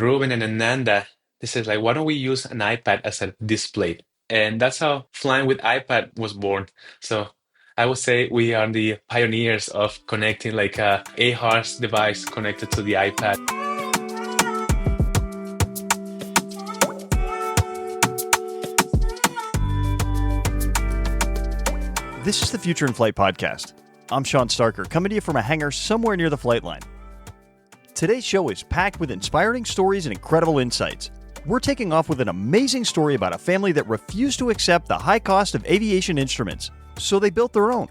Ruben and Ananda, they said like, why don't we use an iPad as a display? And that's how Flying with iPad was born. So I would say we are the pioneers of connecting like a HARS device connected to the iPad. This is the Future in Flight podcast. I'm Sean Starker, coming to you from a hangar somewhere near the flight line. Today's show is packed with inspiring stories and incredible insights. We're taking off with an amazing story about a family that refused to accept the high cost of aviation instruments, so they built their own.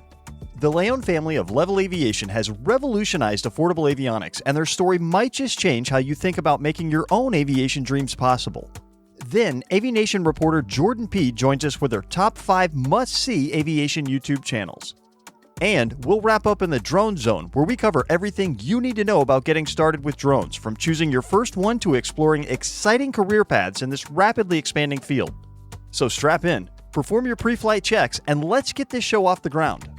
The León family of Levil Aviation has revolutionized affordable avionics, and their story might just change how you think about making your own aviation dreams possible. Then, AviNation Reporter Jordan Peed joins us with her top 5 must-see aviation YouTube channels. And we'll wrap up in the DroneZone, where we cover everything you need to know about getting started with drones, from choosing your first one to exploring exciting career paths in this rapidly expanding field. So strap in, perform your pre-flight checks, and let's get this show off the ground.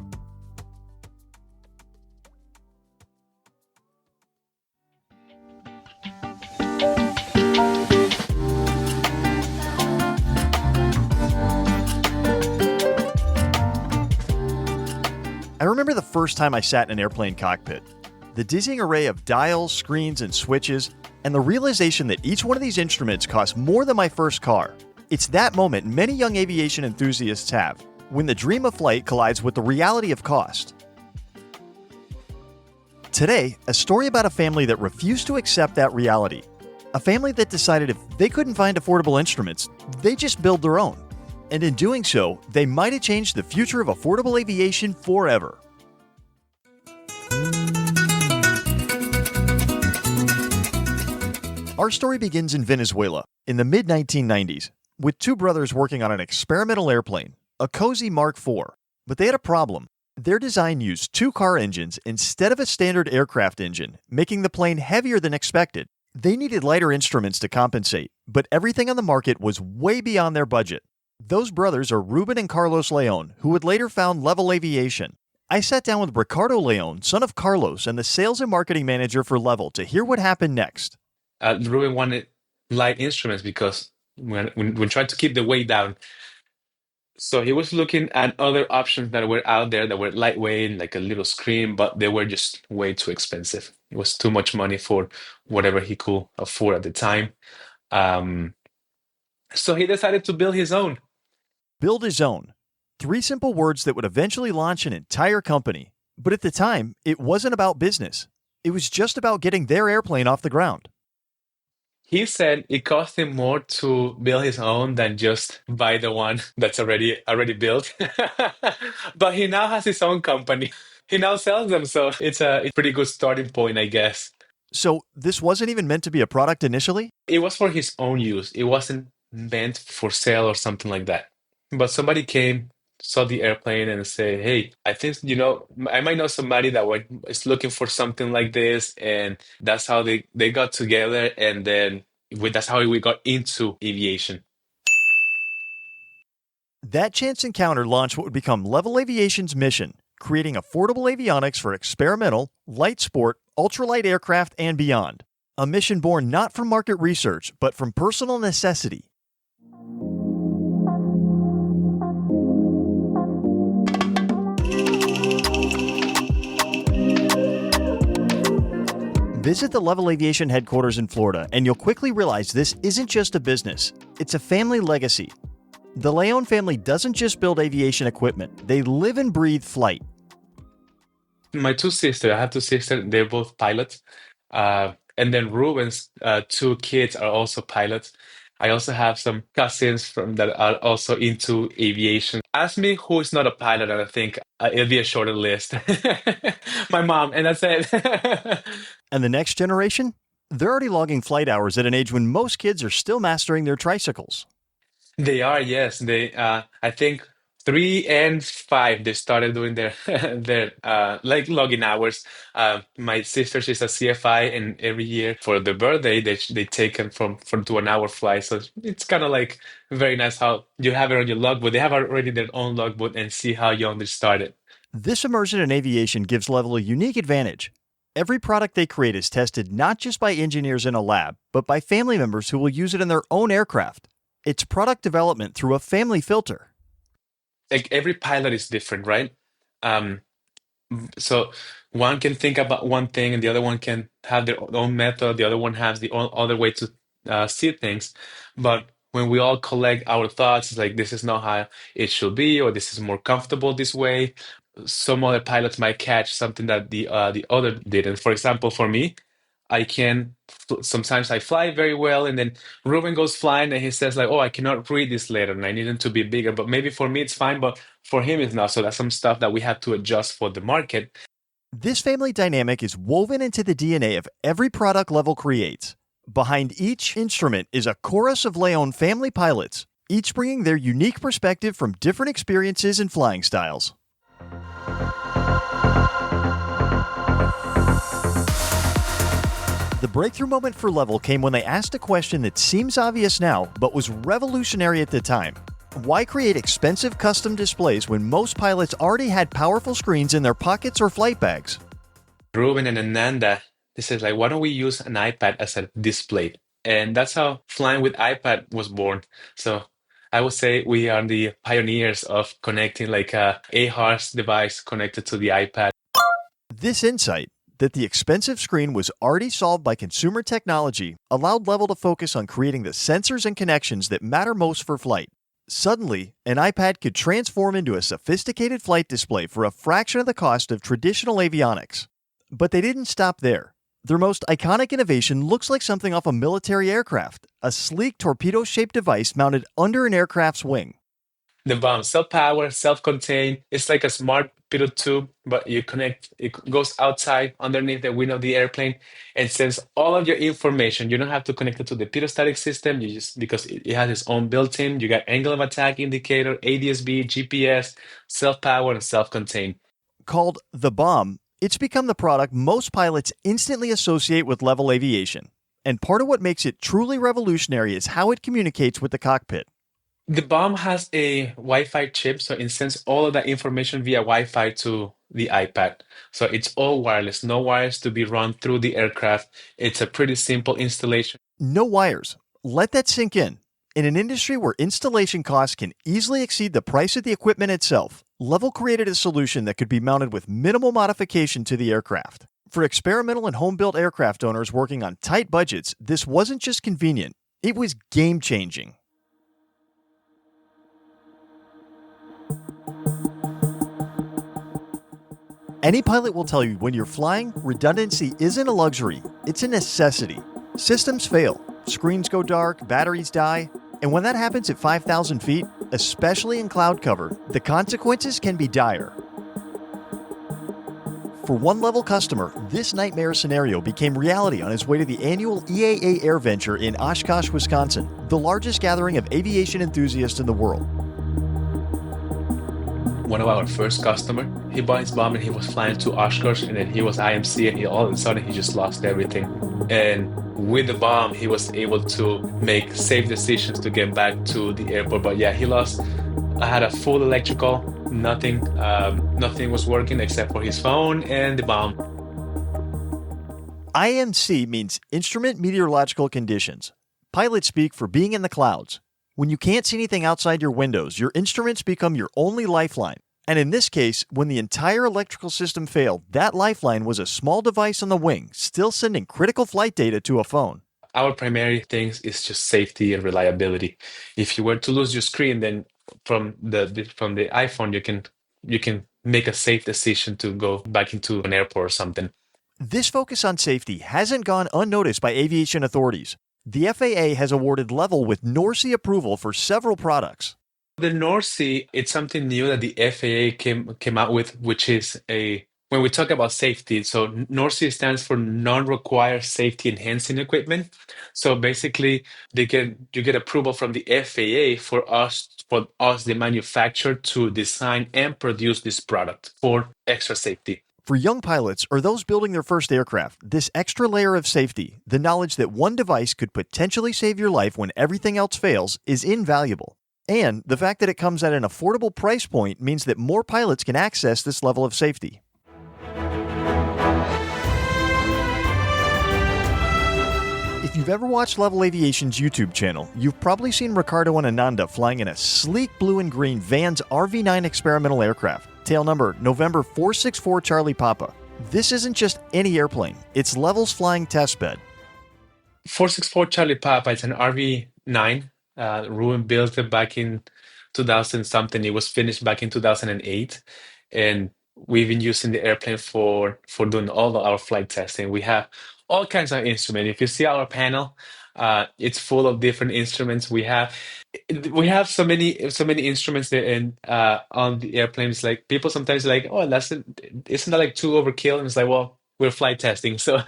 I remember the first time I sat in an airplane cockpit. The dizzying array of dials, screens, and switches, and the realization that each one of these instruments costs more than my first car. It's that moment many young aviation enthusiasts have, when the dream of flight collides with the reality of cost. Today, a story about a family that refused to accept that reality. A family that decided if they couldn't find affordable instruments, they just build their own. And in doing so, they might have changed the future of affordable aviation forever. Our story begins in Venezuela in the mid-1990s, with two brothers working on an experimental airplane, a Cozy Mark IV. But they had a problem. Their design used 2-car engines instead of a standard aircraft engine, making the plane heavier than expected. They needed lighter instruments to compensate, but everything on the market was way beyond their budget. Those brothers are Ruben and Carlos León, who would later found Levil Aviation. I sat down with Ricardo León, son of Carlos, and the sales and marketing manager for Levil to hear what happened next. Ruben wanted light instruments because we tried to keep the weight down. So he was looking at other options that were out there that were lightweight, like a little screen, but they were just way too expensive. It was too much money for whatever he could afford at the time. Um, so he decided to build his own. Build his own. 3 simple words that would eventually launch an entire company. But at the time, it wasn't about business. It was just about getting their airplane off the ground. He said it cost him more to build his own than just buy the one that's already built. But he now has his own company. He now sells them, so it's a pretty good starting point, I guess. So this wasn't even meant to be a product initially? It was for his own use. It wasn't meant for sale or something like that. But somebody came, saw the airplane, and said, "Hey, I think I might know somebody that is looking for something like this." And that's how they got together, and then that's how we got into aviation. That chance encounter launched what would become Levil Aviation's mission, creating affordable avionics for experimental, light sport, ultralight aircraft, and beyond. A mission born not from market research, but from personal necessity. Visit the Levil Aviation headquarters in Florida, and you'll quickly realize this isn't just a business. It's a family legacy. The León family doesn't just build aviation equipment. They live and breathe flight. My two sisters, I have two sisters, they're both pilots. And then Ruben's 2 kids are also pilots. I also have some cousins from that are also into aviation. Ask me who is not a pilot, and I think it'll be a shorter list. My mom, and that's it. And the next generation? They're already logging flight hours at an age when most kids are still mastering their tricycles. They are, yes. I think 3 and 5, they started doing their their like logging hours. My sister, she's a CFI, and every year for the birthday, they take them from to an hour flight. So it's kind of like very nice how you have it on your logbook. They have already their own logbook and see how young they started. This immersion in aviation gives Level a unique advantage. Every product they create is tested not just by engineers in a lab, but by family members who will use it in their own aircraft. It's product development through a family filter. Like every pilot is different, right? Um, so one can think about one thing, and the other one can have their own method. The other one has the other way to see things. But when we all collect our thoughts, it's like this is not how it should be, or this is more comfortable this way. Some other pilots might catch something that the other didn't. For example, for me, I can sometimes I fly very well, and then Ruben goes flying and he says like, "Oh, I cannot read this letter, and I need it to be bigger." But maybe for me it's fine, but for him it's not. So that's some stuff that we have to adjust for the market. This family dynamic is woven into the DNA of every product Level creates. Behind each instrument is a chorus of León family pilots, each bringing their unique perspective from different experiences and flying styles. The breakthrough moment for Level came when they asked a question that seems obvious now, but was revolutionary at the time. Why create expensive custom displays when most pilots already had powerful screens in their pockets or flight bags? Ruben and Ananda, they said like, why don't we use an iPad as a display? And that's how flying with iPad was born. So I would say we are the pioneers of connecting like a HARS device connected to the iPad. This insight, that the expensive screen was already solved by consumer technology, allowed Level to focus on creating the sensors and connections that matter most for flight. Suddenly, an iPad could transform into a sophisticated flight display for a fraction of the cost of traditional avionics. But they didn't stop there. Their most iconic innovation looks like something off a military aircraft, a sleek torpedo-shaped device mounted under an aircraft's wing. The bomb, self-powered, self-contained. It's like a smart pilot tube, but you connect, it goes outside underneath the wing of the airplane and sends all of your information. You don't have to connect it to the pitot system. You just, because it has its own built-in, you got angle of attack indicator, ADS-B, GPS, self-powered, and self-contained. Called the bomb, it's become the product most pilots instantly associate with Level Aviation. And part of what makes it truly revolutionary is how it communicates with the cockpit. The bomb has a Wi-Fi chip, so it sends all of that information via Wi-Fi to the iPad. So it's all wireless, no wires to be run through the aircraft. It's a pretty simple installation. No wires. Let that sink in. In an industry where installation costs can easily exceed the price of the equipment itself, Level created a solution that could be mounted with minimal modification to the aircraft. For experimental and home-built aircraft owners working on tight budgets, this wasn't just convenient, it was game-changing. Any pilot will tell you when you're flying, redundancy isn't a luxury, it's a necessity. Systems fail, screens go dark, batteries die, and when that happens at 5,000 feet, especially in cloud cover, the consequences can be dire. For one Level customer, this nightmare scenario became reality on his way to the annual EAA Air Venture in Oshkosh, Wisconsin, the largest gathering of aviation enthusiasts in the world. One of our first customer, he bought his bomb and he was flying to Oshkosh, and then he was IMC, and all of a sudden he just lost everything. And with the bomb, he was able to make safe decisions to get back to the airport. But yeah, he lost. I had a full electrical, nothing was working except for his phone and the bomb. IMC means Instrument Meteorological Conditions. Pilots speak for being in the clouds. When you can't see anything outside your windows, your instruments become your only lifeline. And in this case, when the entire electrical system failed, that lifeline was a small device on the wing, still sending critical flight data to a phone. Our primary things is just safety and reliability. If you were to lose your screen, then from the iPhone, you can make a safe decision to go back into an airport or something. This focus on safety hasn't gone unnoticed by aviation authorities. The FAA has awarded Level with NORC approval for several products. The NORC, it's something new that the FAA came out with, which is when we talk about safety, so NORC stands for Non-Required Safety Enhancing Equipment. So basically, you get approval from the FAA for us, the manufacturer, to design and produce this product for extra safety. For young pilots or those building their first aircraft, this extra layer of safety, the knowledge that one device could potentially save your life when everything else fails, is invaluable. And the fact that it comes at an affordable price point means that more pilots can access this level of safety. If you've ever watched Levil Aviation's YouTube channel, you've probably seen Ricardo and Ananda flying in a sleek blue and green Vans RV-9 experimental aircraft, tail number November 464 Charlie Papa. This isn't just any airplane, it's Levil's flying testbed. 464 Charlie Papa, it's an RV-9. Ruben built it back in 2000 something. It was finished back in 2008. And we've been using the airplane for doing all of our flight testing. We have all kinds of instruments. If you see our panel, it's full of different instruments. We have so many instruments there and on the airplanes. Like people sometimes like, oh, isn't that like too overkill? And it's like, well, we're flight testing, so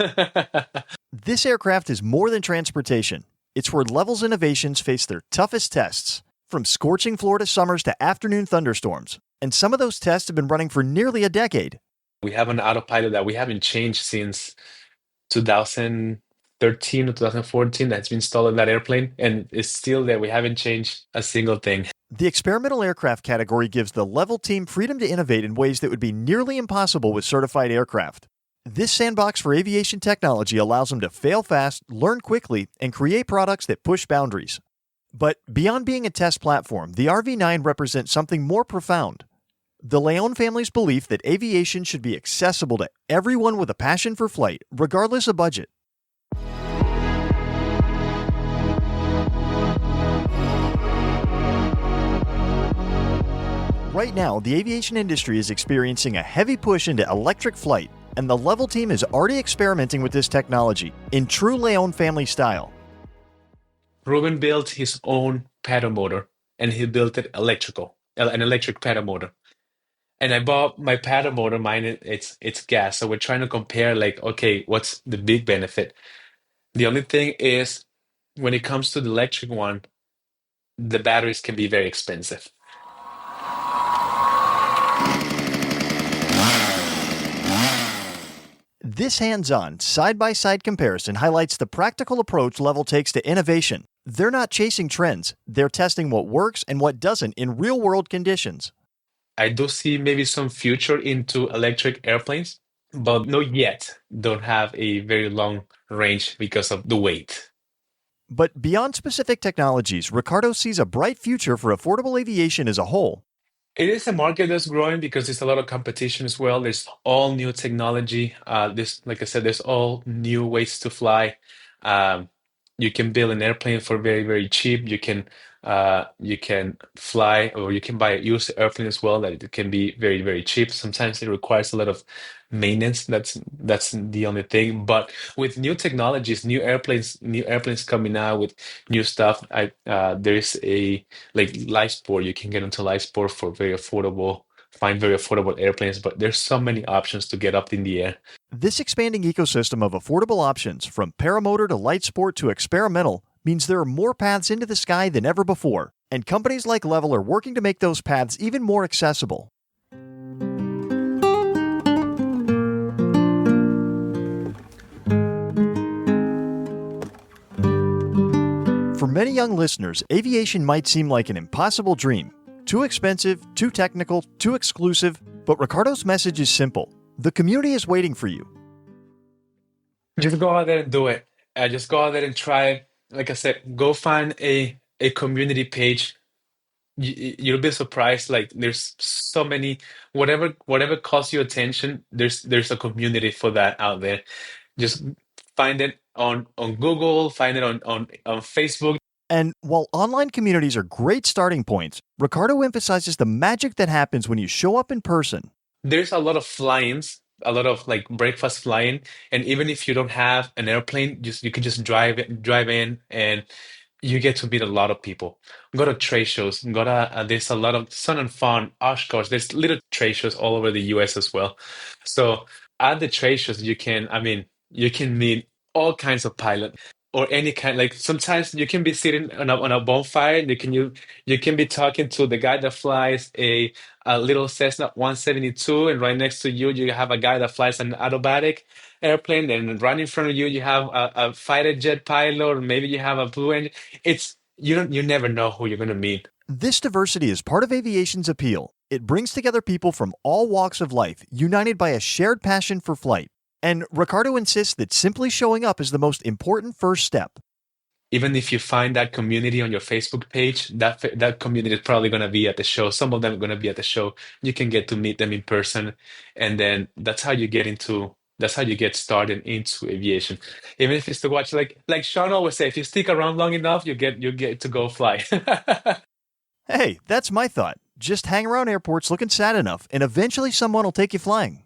This aircraft is more than transportation. It's where Levil's innovations face their toughest tests, from scorching Florida summers to afternoon thunderstorms. And some of those tests have been running for nearly a decade. we have an autopilot that we haven't changed since 2013 or 2014 that's been installed in that airplane, and it's still there. We haven't changed a single thing. The experimental aircraft category gives the Levil team freedom to innovate in ways that would be nearly impossible with certified aircraft. This sandbox for aviation technology allows them to fail fast, learn quickly, and create products that push boundaries. But beyond being a test platform, the RV-9 represents something more profound. The León family's belief that aviation should be accessible to everyone with a passion for flight, regardless of budget. Right now, the aviation industry is experiencing a heavy push into electric flight, and the Levil team is already experimenting with this technology in true León family style. Ruben built his own paddle motor, and he built it an electric paddle motor. And I bought my paddle motor. Mine, it's gas. So we're trying to compare, like, okay, what's the big benefit? The only thing is, when it comes to the electric one, the batteries can be very expensive. This hands-on, side-by-side comparison highlights the practical approach Levil takes to innovation. They're not chasing trends, they're testing what works and what doesn't in real-world conditions. I do see maybe some future into electric airplanes, but not yet. Don't have a very long range because of the weight. But beyond specific technologies, Ricardo sees a bright future for affordable aviation as a whole. It is a market that's growing because there's a lot of competition as well. There's all new technology. Like I said, there's all new ways to fly. Um, you can build an airplane for very, very cheap. You can fly, or you can buy a used airplane as well that it can be very, very cheap. Sometimes it requires a lot of maintenance. That's the only thing. But with new technologies, new airplanes coming out with new stuff, there is a like live sport. You can get into live sport for find very affordable airplanes, but there's so many options to get up in the air. This expanding ecosystem of affordable options, from paramotor to light sport to experimental, means there are more paths into the sky than ever before, and companies like Levil are working to make those paths even more accessible. For many young listeners, aviation might seem like an impossible dream. Too expensive, too technical, too exclusive, but Ricardo's message is simple. The community is waiting for you. Just go out there and do it. Just go out there and try it. Like I said, go find a community page. You'll be surprised. Like there's so many, whatever calls your attention, there's a community for that out there. Just find it on Google, find it on Facebook. And while online communities are great starting points, Ricardo emphasizes the magic that happens when you show up in person. There's a lot of fly-ins, a lot of like breakfast flying, and even if you don't have an airplane, you can just drive in, and you get to meet a lot of people. Go to trade shows. There's a lot of Sun and Fun, Oshkosh. There's little trade shows all over the U.S. as well. So at the trade shows, you can meet all kinds of pilots or any kind. Like sometimes you can be sitting on a bonfire. And you can be talking to the guy that flies a little Cessna 172, and right next to you you have a guy that flies an aerobatic airplane, and right in front of you you have a fighter jet pilot, or maybe you have a blue engine. It's you never know who you're gonna meet. This diversity is part of aviation's appeal. It brings together people from all walks of life, united by a shared passion for flight. And Ricardo insists that simply showing up is the most important first step. Even if you find that community on your Facebook page, that community is probably going to be at the show. Some of them are going to be at the show. You can get to meet them in person, and then that's how you get started into aviation. Even if it's to watch, like Sean always say, if you stick around long enough, you get to go fly. Hey, that's my thought. Just hang around airports looking sad enough, and eventually someone will take you flying.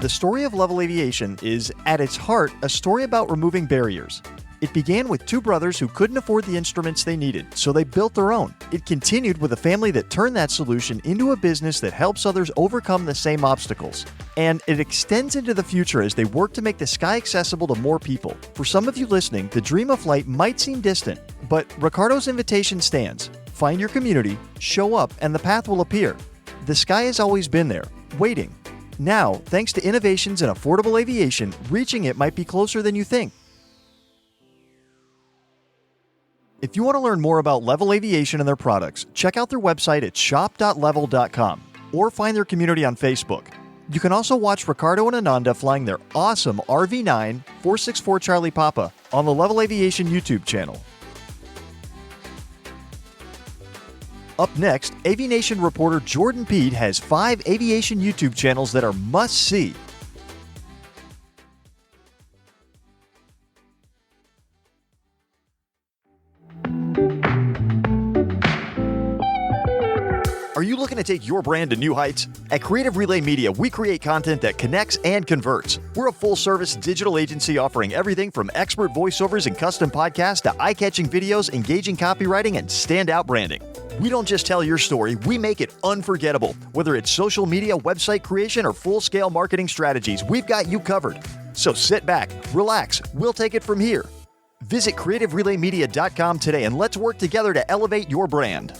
The story of Levil Aviation is, at its heart, a story about removing barriers. It began with two brothers who couldn't afford the instruments they needed, so they built their own. It continued with a family that turned that solution into a business that helps others overcome the same obstacles. And it extends into the future as they work to make the sky accessible to more people. For some of you listening, the dream of flight might seem distant, but Ricardo's invitation stands. Find your community, show up, and the path will appear. The sky has always been there, waiting. Now, thanks to innovations in affordable aviation, reaching it might be closer than you think. If you want to learn more about Levil Aviation and their products, check out their website at shop.levil.com or find their community on Facebook. You can also watch Ricardo and Ananda flying their awesome RV9 464 Charlie Papa on the Levil Aviation YouTube channel. Up next, AviNation reporter Jordan Peed has 5 aviation YouTube channels that are must-see. Are you looking to take your brand to new heights? At Creative Relay Media, we create content that connects and converts. We're a full-service digital agency offering everything from expert voiceovers and custom podcasts to eye-catching videos, engaging copywriting, and standout branding. We don't just tell your story, we make it unforgettable. Whether it's social media, website creation, or full-scale marketing strategies, we've got you covered. So sit back, relax, we'll take it from here. Visit creativerelaymedia.com today and let's work together to elevate your brand.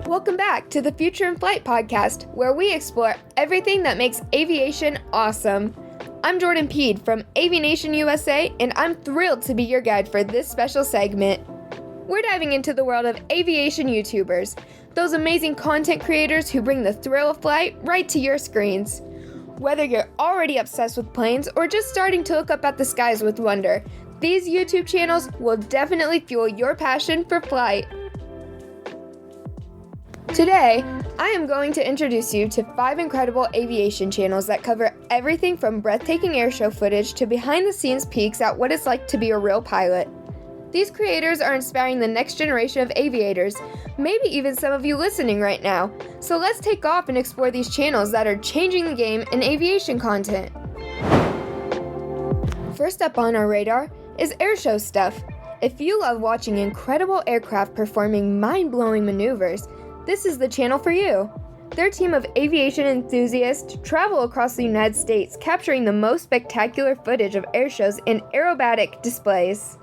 Welcome back to the Future in Flight podcast, where we explore everything that makes aviation awesome. I'm Jordan Peed from AviNation USA, and I'm thrilled to be your guide for this special segment. We're diving into the world of aviation YouTubers, those amazing content creators who bring the thrill of flight right to your screens. Whether you're already obsessed with planes or just starting to look up at the skies with wonder, these YouTube channels will definitely fuel your passion for flight. Today, I am going to introduce you to 5 incredible aviation channels that cover everything from breathtaking airshow footage to behind-the-scenes peeks at what it's like to be a real pilot. These creators are inspiring the next generation of aviators, maybe even some of you listening right now. So let's take off and explore these channels that are changing the game in aviation content. First up on our radar is airshow stuff. If you love watching incredible aircraft performing mind-blowing maneuvers, this is the channel for you. Their team of aviation enthusiasts travel across the United States, capturing the most spectacular footage of airshows and aerobatic displays.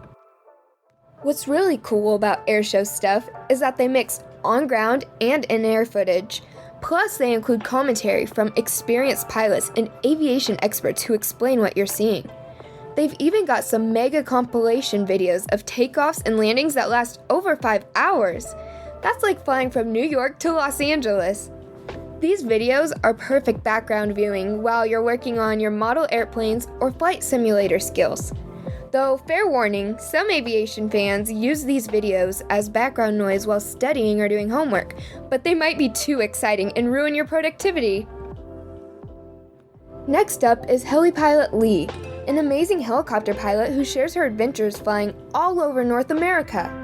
What's really cool about airshow stuff is that they mix on-ground and in-air footage. Plus, they include commentary from experienced pilots and aviation experts who explain what you're seeing. They've even got some mega compilation videos of takeoffs and landings that last over 5 hours. That's like flying from New York to Los Angeles. These videos are perfect background viewing while you're working on your model airplanes or flight simulator skills. Though, fair warning, some aviation fans use these videos as background noise while studying or doing homework, but they might be too exciting and ruin your productivity. Next up is Helipilot Lee, an amazing helicopter pilot who shares her adventures flying all over North America.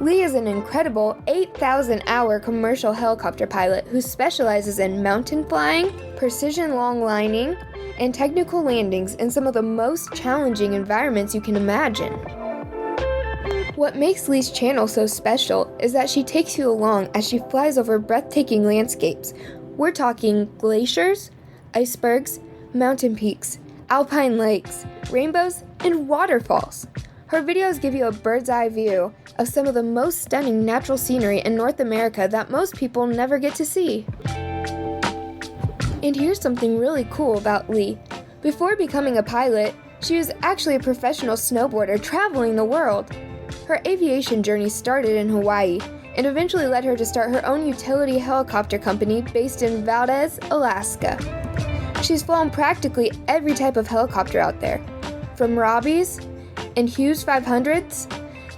Lee is an incredible 8,000-hour commercial helicopter pilot who specializes in mountain flying, precision long lining, and technical landings in some of the most challenging environments you can imagine. What makes Lee's channel so special is that she takes you along as she flies over breathtaking landscapes. We're talking glaciers, icebergs, mountain peaks, alpine lakes, rainbows, and waterfalls. Her videos give you a bird's eye view of some of the most stunning natural scenery in North America that most people never get to see. And here's something really cool about Lee. Before becoming a pilot, she was actually a professional snowboarder traveling the world. Her aviation journey started in Hawaii and eventually led her to start her own utility helicopter company based in Valdez, Alaska. She's flown practically every type of helicopter out there, from Robbies and Hughes 500s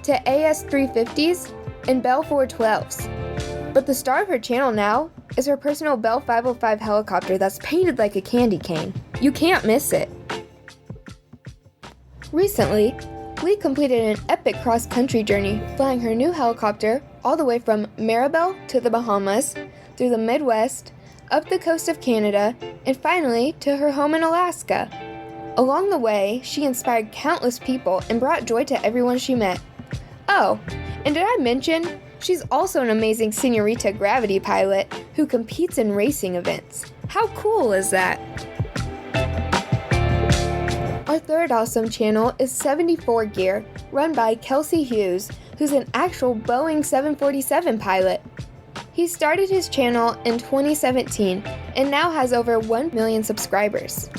to AS350s and Bell 412s. But the star of her channel now is her personal Bell 505 helicopter that's painted like a candy cane. You can't miss it. Recently, Lee completed an epic cross-country journey flying her new helicopter all the way from Maribel to the Bahamas, through the Midwest, up the coast of Canada, and finally to her home in Alaska. Along the way, she inspired countless people and brought joy to everyone she met. Oh, and did I mention, she's also an amazing Senorita Gravity pilot who competes in racing events. How cool is that? Our third awesome channel is 74 Gear, run by Kelsey Hughes, who's an actual Boeing 747 pilot. He started his channel in 2017 and now has over 1 million subscribers.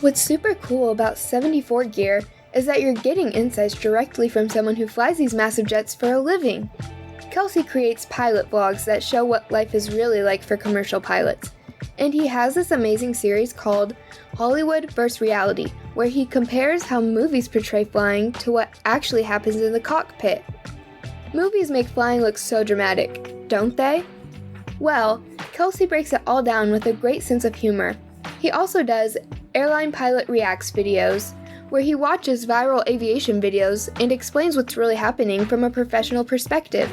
What's super cool about 74 Gear is that you're getting insights directly from someone who flies these massive jets for a living. Kelsey creates pilot vlogs that show what life is really like for commercial pilots. And he has this amazing series called Hollywood vs. Reality, where he compares how movies portray flying to what actually happens in the cockpit. Movies make flying look so dramatic, don't they? Well, Kelsey breaks it all down with a great sense of humor. He also does Airline Pilot Reacts videos, where he watches viral aviation videos and explains what's really happening from a professional perspective.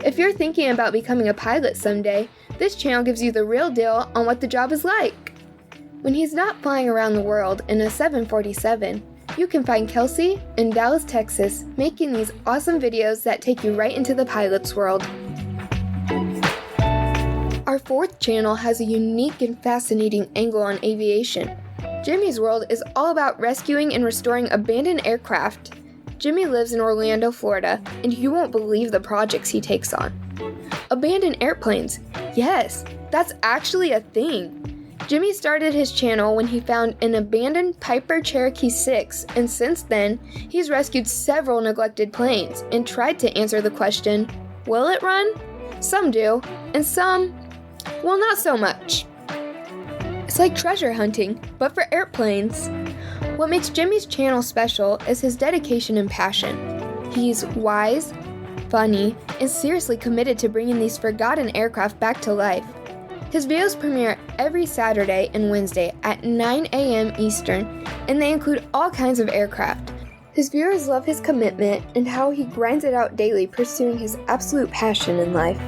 If you're thinking about becoming a pilot someday, this channel gives you the real deal on what the job is like. When he's not flying around the world in a 747, you can find Kelsey in Dallas, Texas, making these awesome videos that take you right into the pilot's world. Our fourth channel has a unique and fascinating angle on aviation. Jimmy's World is all about rescuing and restoring abandoned aircraft. Jimmy lives in Orlando, Florida, and you won't believe the projects he takes on. Abandoned airplanes. Yes, that's actually a thing. Jimmy started his channel when he found an abandoned Piper Cherokee 6, and since then, he's rescued several neglected planes and tried to answer the question, will it run? Some do, and some, well, not so much. It's like treasure hunting, but for airplanes. What makes Jimmy's channel special is his dedication and passion. He's wise, funny, and seriously committed to bringing these forgotten aircraft back to life. His videos premiere every Saturday and Wednesday at 9 a.m. Eastern, and they include all kinds of aircraft. His viewers love his commitment and how he grinds it out daily pursuing his absolute passion in life.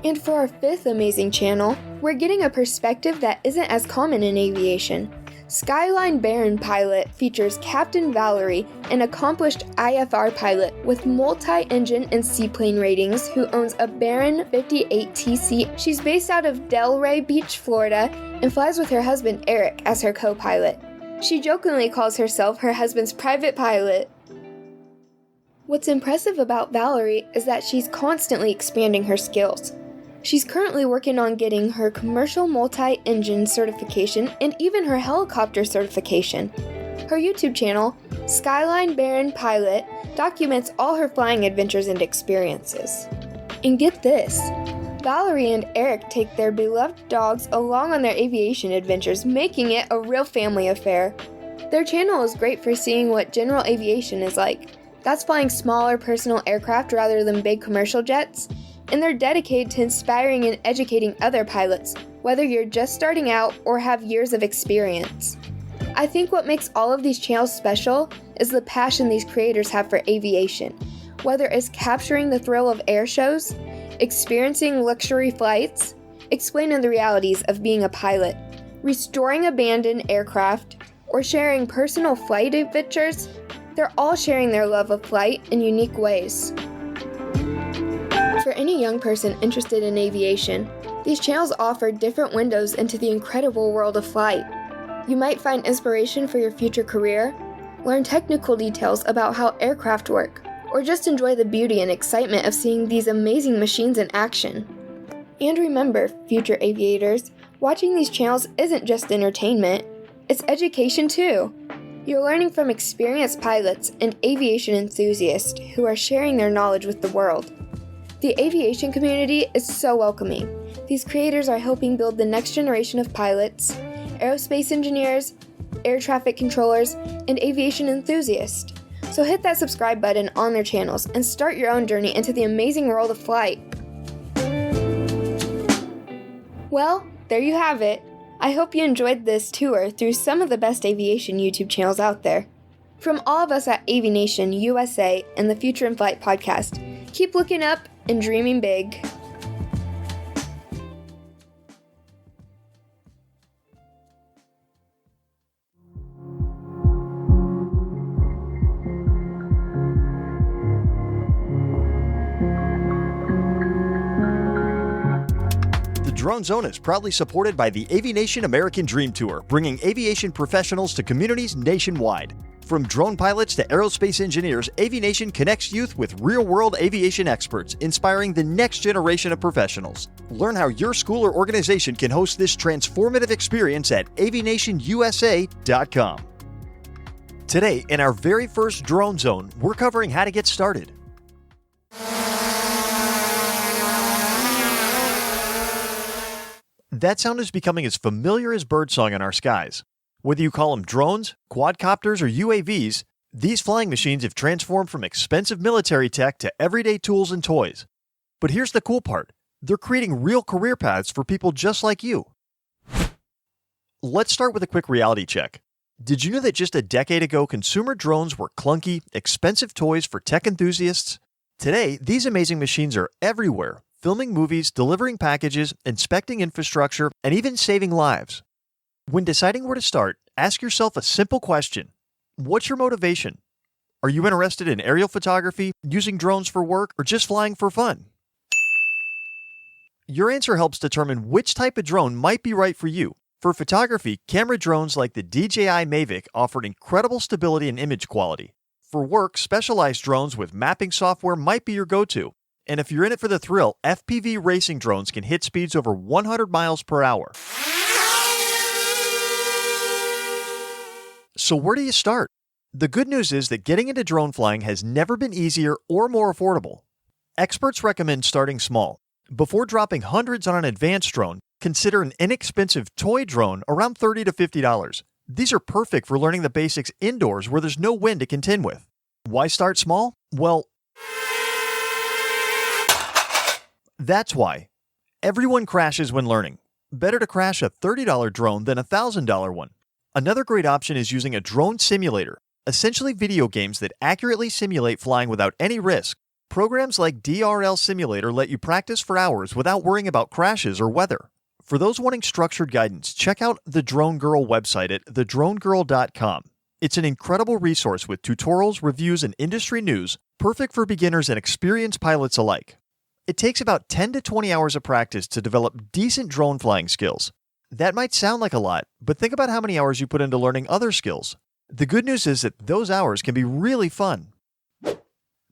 And for our fifth amazing channel, we're getting a perspective that isn't as common in aviation. Skyline Baron Pilot features Captain Valerie, an accomplished IFR pilot with multi-engine and seaplane ratings who owns a Baron 58TC. She's based out of Delray Beach, Florida, and flies with her husband Eric as her co-pilot. She jokingly calls herself her husband's private pilot. What's impressive about Valerie is that she's constantly expanding her skills. She's currently working on getting her commercial multi-engine certification and even her helicopter certification. Her YouTube channel, Skyline Baron Pilot, documents all her flying adventures and experiences. And get this, Valerie and Eric take their beloved dogs along on their aviation adventures, making it a real family affair. Their channel is great for seeing what general aviation is like. That's flying smaller personal aircraft rather than big commercial jets. And they're dedicated to inspiring and educating other pilots, whether you're just starting out or have years of experience. I think what makes all of these channels special is the passion these creators have for aviation, whether it's capturing the thrill of air shows, experiencing luxury flights, explaining the realities of being a pilot, restoring abandoned aircraft, or sharing personal flight adventures. They're all sharing their love of flight in unique ways. For any young person interested in aviation, these channels offer different windows into the incredible world of flight. You might find inspiration for your future career, learn technical details about how aircraft work, or just enjoy the beauty and excitement of seeing these amazing machines in action. And remember, future aviators, watching these channels isn't just entertainment, it's education too. You're learning from experienced pilots and aviation enthusiasts who are sharing their knowledge with the world. The aviation community is so welcoming. These creators are helping build the next generation of pilots, aerospace engineers, air traffic controllers, and aviation enthusiasts. So hit that subscribe button on their channels and start your own journey into the amazing world of flight. Well, there you have it. I hope you enjoyed this tour through some of the best aviation YouTube channels out there. From all of us at AviNation USA and the Future in Flight podcast, keep looking up and dreaming big. DroneZone is proudly supported by the AviNation American Dream Tour, bringing aviation professionals to communities nationwide. From drone pilots to aerospace engineers, AviNation connects youth with real-world aviation experts, inspiring the next generation of professionals. Learn how your school or organization can host this transformative experience at aviationusa.com. Today, in our very first DroneZone, we're covering how to get started. That sound is becoming as familiar as birdsong in our skies. Whether you call them drones, quadcopters, or UAVs, these flying machines have transformed from expensive military tech to everyday tools and toys. But here's the cool part. They're creating real career paths for people just like you. Let's start with a quick reality check. Did you know that just a decade ago, consumer drones were clunky, expensive toys for tech enthusiasts? Today, these amazing machines are everywhere, filming movies, delivering packages, inspecting infrastructure, and even saving lives. When deciding where to start, ask yourself a simple question. What's your motivation? Are you interested in aerial photography, using drones for work, or just flying for fun? Your answer helps determine which type of drone might be right for you. For photography, camera drones like the DJI Mavic offer incredible stability and image quality. For work, specialized drones with mapping software might be your go-to. And if you're in it for the thrill, FPV racing drones can hit speeds over 100 miles per hour. So where do you start? The good news is that getting into drone flying has never been easier or more affordable. Experts recommend starting small. Before dropping hundreds on an advanced drone, consider an inexpensive toy drone around $30 to $50. These are perfect for learning the basics indoors where there's no wind to contend with. Why start small? Well, that's why. Everyone crashes when learning. Better to crash a $30 drone than a $1,000 one. Another great option is using a drone simulator, essentially video games that accurately simulate flying without any risk. Programs like DRL Simulator let you practice for hours without worrying about crashes or weather. For those wanting structured guidance, check out the Drone Girl website at thedronegirl.com. It's an incredible resource with tutorials, reviews, and industry news, perfect for beginners and experienced pilots alike. It takes about 10 to 20 hours of practice to develop decent drone flying skills. That might sound like a lot, but think about how many hours you put into learning other skills. The good news is that those hours can be really fun.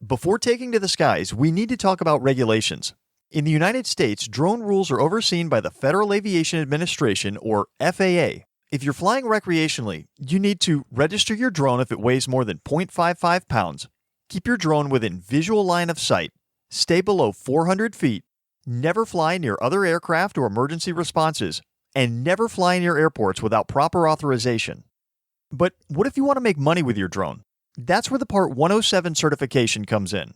Before taking to the skies, we need to talk about regulations. In the United States, drone rules are overseen by the Federal Aviation Administration, or FAA. If you're flying recreationally, you need to register your drone if it weighs more than 0.55 pounds, keep your drone within visual line of sight, stay below 400 feet, never fly near other aircraft or emergency responses, and never fly near airports without proper authorization. But what if you want to make money with your drone? That's where the Part 107 certification comes in.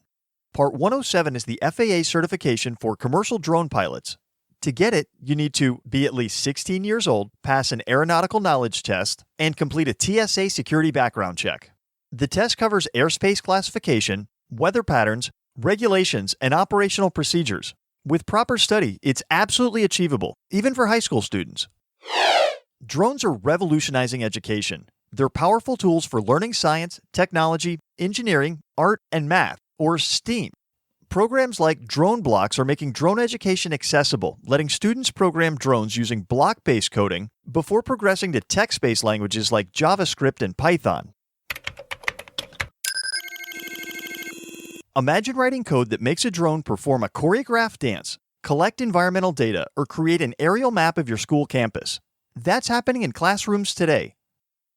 Part 107 is the FAA certification for commercial drone pilots. To get it, you need to be at least 16 years old, pass an aeronautical knowledge test, and complete a TSA security background check. The test covers airspace classification, weather patterns, regulations, and operational procedures. With proper study, it's absolutely achievable, even for high school students. Drones are revolutionizing education. They're powerful tools for learning science, technology, engineering, art, and math, or STEAM. Programs like Drone Blocks are making drone education accessible, letting students program drones using block-based coding before progressing to text-based languages like JavaScript and Python. Imagine writing code that makes a drone perform a choreographed dance, collect environmental data, or create an aerial map of your school campus. That's happening in classrooms today.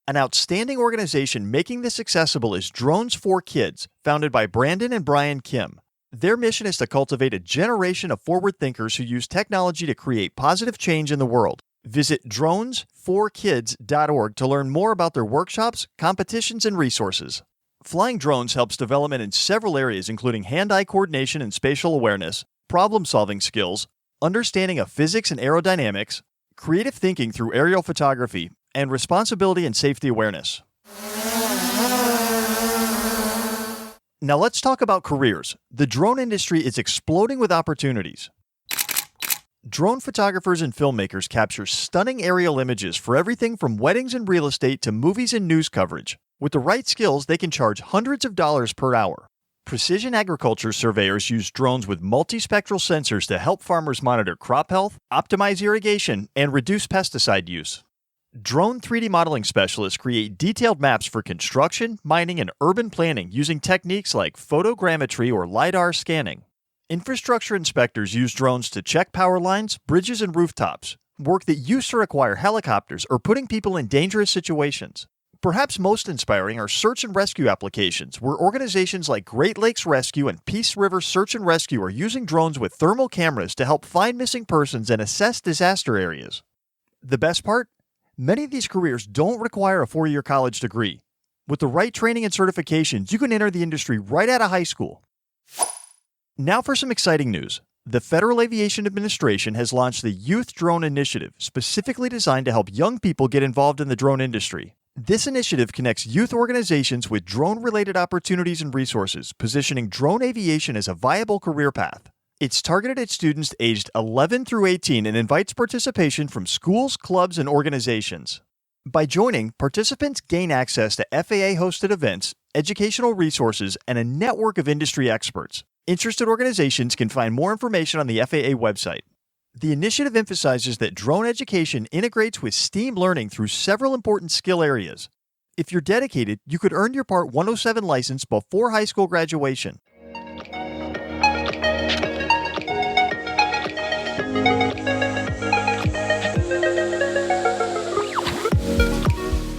An outstanding organization making this accessible is Drones for Kids, founded by Brandon and Brian Kim. Their mission is to cultivate a generation of forward thinkers who use technology to create positive change in the world. Visit drones4kids.org to learn more about their workshops, competitions, and resources. Flying drones helps development in several areas, including hand-eye coordination and spatial awareness, problem-solving skills, understanding of physics and aerodynamics, creative thinking through aerial photography, and responsibility and safety awareness. Now let's talk about careers. The drone industry is exploding with opportunities. Drone photographers and filmmakers capture stunning aerial images for everything from weddings and real estate to movies and news coverage. With the right skills, they can charge hundreds of dollars per hour. Precision agriculture surveyors use drones with multispectral sensors to help farmers monitor crop health, optimize irrigation, and reduce pesticide use. Drone 3D modeling specialists create detailed maps for construction, mining, and urban planning using techniques like photogrammetry or LiDAR scanning. Infrastructure inspectors use drones to check power lines, bridges, and rooftops, work that used to require helicopters or putting people in dangerous situations. Perhaps most inspiring are search and rescue applications, where organizations like Great Lakes Rescue and Peace River Search and Rescue are using drones with thermal cameras to help find missing persons and assess disaster areas. The best part? Many of these careers don't require a 4-year college degree. With the right training and certifications, you can enter the industry right out of high school. Now for some exciting news. The Federal Aviation Administration has launched the Youth Drone Initiative, specifically designed to help young people get involved in the drone industry. This initiative connects youth organizations with drone-related opportunities and resources, positioning drone aviation as a viable career path. It's targeted at students aged 11 through 18 and invites participation from schools, clubs, and organizations. By joining, participants gain access to FAA-hosted events, educational resources, and a network of industry experts. Interested organizations can find more information on the FAA website. The initiative emphasizes that drone education integrates with STEAM learning through several important skill areas. If you're dedicated, you could earn your Part 107 license before high school graduation.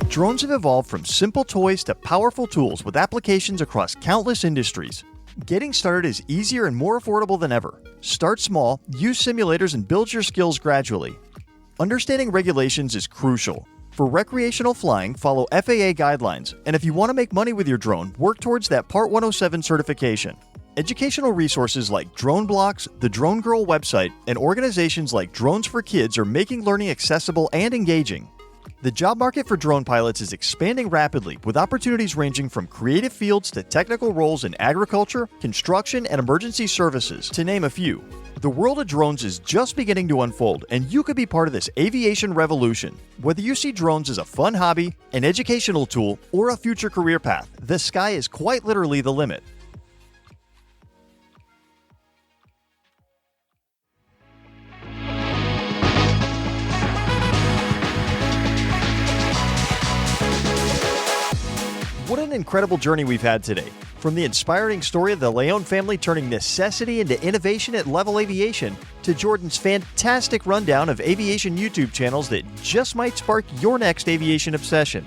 Drones have evolved from simple toys to powerful tools with applications across countless industries. Getting started is easier and more affordable than ever. Start small, use simulators, and build your skills gradually. Understanding regulations is crucial. For recreational flying, follow FAA guidelines, and if you want to make money with your drone, work towards that Part 107 certification. Educational resources like Drone Blocks, the Drone Girl website, and organizations like Drones for Kids are making learning accessible and engaging. The job market for drone pilots is expanding rapidly, with opportunities ranging from creative fields to technical roles in agriculture, construction, and emergency services, to name a few. The world of drones is just beginning to unfold, and you could be part of this aviation revolution. Whether you see drones as a fun hobby, an educational tool, or a future career path, the sky is quite literally the limit. What an incredible journey we've had today. From the inspiring story of the León family turning necessity into innovation at Levil Aviation, to Jordan's fantastic rundown of aviation YouTube channels that just might spark your next aviation obsession.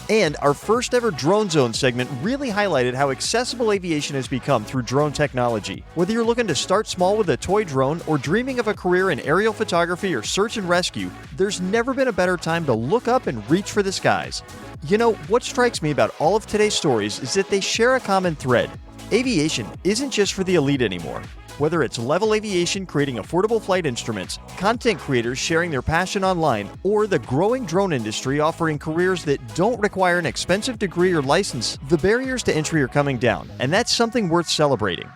And our first ever DroneZone segment really highlighted how accessible aviation has become through drone technology. Whether you're looking to start small with a toy drone or dreaming of a career in aerial photography or search and rescue, there's never been a better time to look up and reach for the skies. You know, what strikes me about all of today's stories is that they share a common thread. Aviation isn't just for the elite anymore. Whether it's Levil Aviation creating affordable flight instruments, content creators sharing their passion online, or the growing drone industry offering careers that don't require an expensive degree or license, the barriers to entry are coming down, and that's something worth celebrating.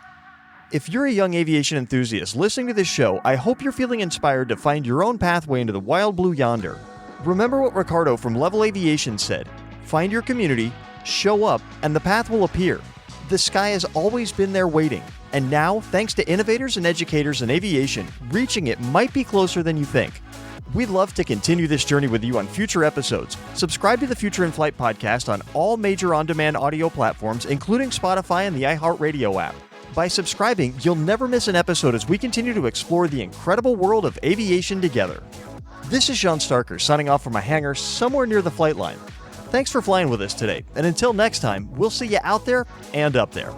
If you're a young aviation enthusiast listening to this show, I hope you're feeling inspired to find your own pathway into the wild blue yonder. Remember what Ricardo from Levil Aviation said, "Find your community, show up, and the path will appear." The sky has always been there waiting, and now, thanks to innovators and educators in aviation, reaching it might be closer than you think. We'd love to continue this journey with you on future episodes. Subscribe to the Future in Flight podcast on all major on-demand audio platforms, including Spotify and the iHeartRadio app. By subscribing, you'll never miss an episode as we continue to explore the incredible world of aviation together. This is Sean Starker signing off from a hangar somewhere near the flight line. Thanks for flying with us today, and until next time, we'll see you out there and up there.